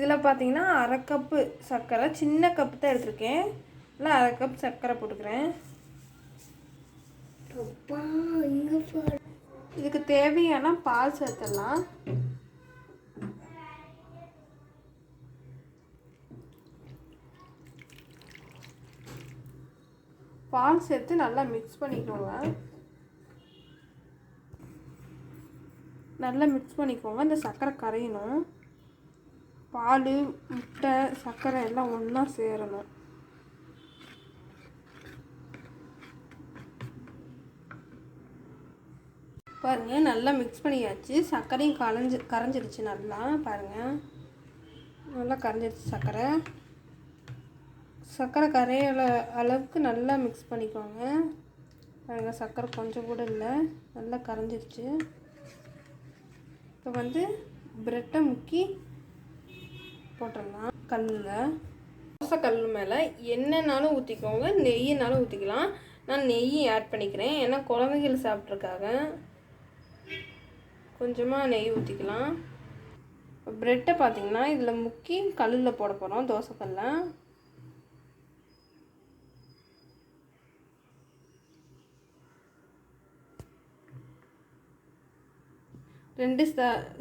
இதில் பார்த்தீங்கன்னா அரை கப்பு சர்க்கரை, சின்ன கப்பு தான் எடுத்துருக்கேன். இல்லை அரை கப் சர்க்கரை போட்டுக்கிறேன். இதுக்கு தேவையான பால் சேர்த்துடலாம். பால் சேர்த்து நல்லா மிக்ஸ் பண்ணிக்கோங்க. நல்லா மிக்ஸ் பண்ணிக்கோங்க. இந்த சர்க்கரை கரையணும். பால், முட்டை, சர்க்கரை எல்லாம் ஒன்றா சேரணும். பாருங்கள், நல்லா மிக்ஸ் பண்ணியாச்சு. சர்க்கரையும் கரைஞ்சிருச்சு. நல்லா பாருங்கள், நல்லா கரைஞ்சிருச்சு. சர்க்கரை கரையிற அளவுக்கு நல்லா மிக்ஸ் பண்ணிக்கோங்க. பாருங்கள், சர்க்கரை கொஞ்சம் கூட இல்லை, நல்லா கரைஞ்சிருச்சு. இப்போ ப்ரெட்டை முக்கி போட்டுடலாம் கல்லில். தோசை கல் மேலே எண்ணெய்னாலும் ஊற்றிக்கோங்க, நெய்யினாலும் ஊற்றிக்கலாம். நான் நெய் ஆட் பண்ணிக்கிறேன், ஏன்னா குழந்தைகள் சாப்பிட்ருக்காங்க. கொஞ்சமாக நெய் ஊற்றிக்கலாம். ப்ரெட்டை பார்த்திங்கன்னா இதில் முக்கி கல்லில் போட போகிறோம், தோசைக்கல்லில்.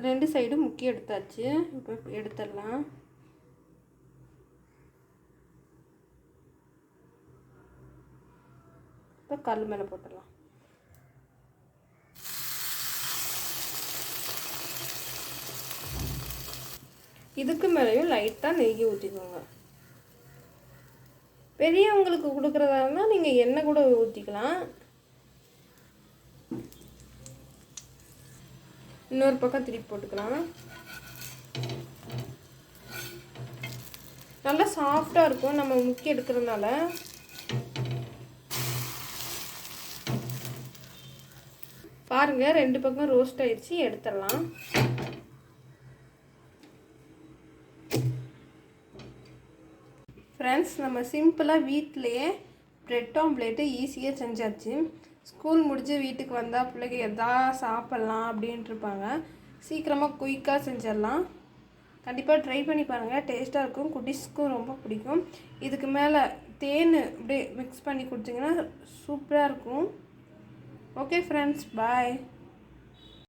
ரெண்டு சைடும் முக்கி எடுத்தாச்சு. இப்போ எடுத்துடலாம். இப்போ கல் மேலே போட்டுடலாம். இதுக்கு மேலேயும் லைட்டாக நெய் ஊற்றிக்கோங்க. பெரியவங்களுக்கு கொடுக்குறதா இருந்தால் நீங்கள் எண்ணெய் கூட ஊற்றிக்கலாம். இன்னொரு பக்கம் திருப்பி போட்டுக்கலாம். நல்லா சாஃப்டாக இருக்கும் நம்ம முக்கி எடுக்கிறதுனால. பாருங்கள், ரெண்டு பக்கம் ரோஸ்ட் ஆயிடுச்சு. எடுத்துடலாம். ஃப்ரெண்ட்ஸ், நம்ம சிம்பிளாக வீட்டிலையே ப்ரெட் ஆம்லேட்டு ஈஸியாக செஞ்சாச்சு. ஸ்கூல் முடிஞ்சு வீட்டுக்கு வந்தால் பிள்ளைங்க எதா சாப்பிட்லாம் அப்படின்ட்டு இருப்பாங்க. சீக்கிரமாக குயிக்காக செஞ்சிடலாம். கண்டிப்பாக ட்ரை பண்ணி பாருங்கள், டேஸ்ட்டாக இருக்கும். குட்டீஸ்க்கும் ரொம்ப பிடிக்கும். இதுக்கு மேலே தேன் அப்படியே மிக்ஸ் பண்ணி கொடுத்தீங்கன்னா சூப்பராக இருக்கும். ஓகே ஃப்ரெண்ட்ஸ், பாய்.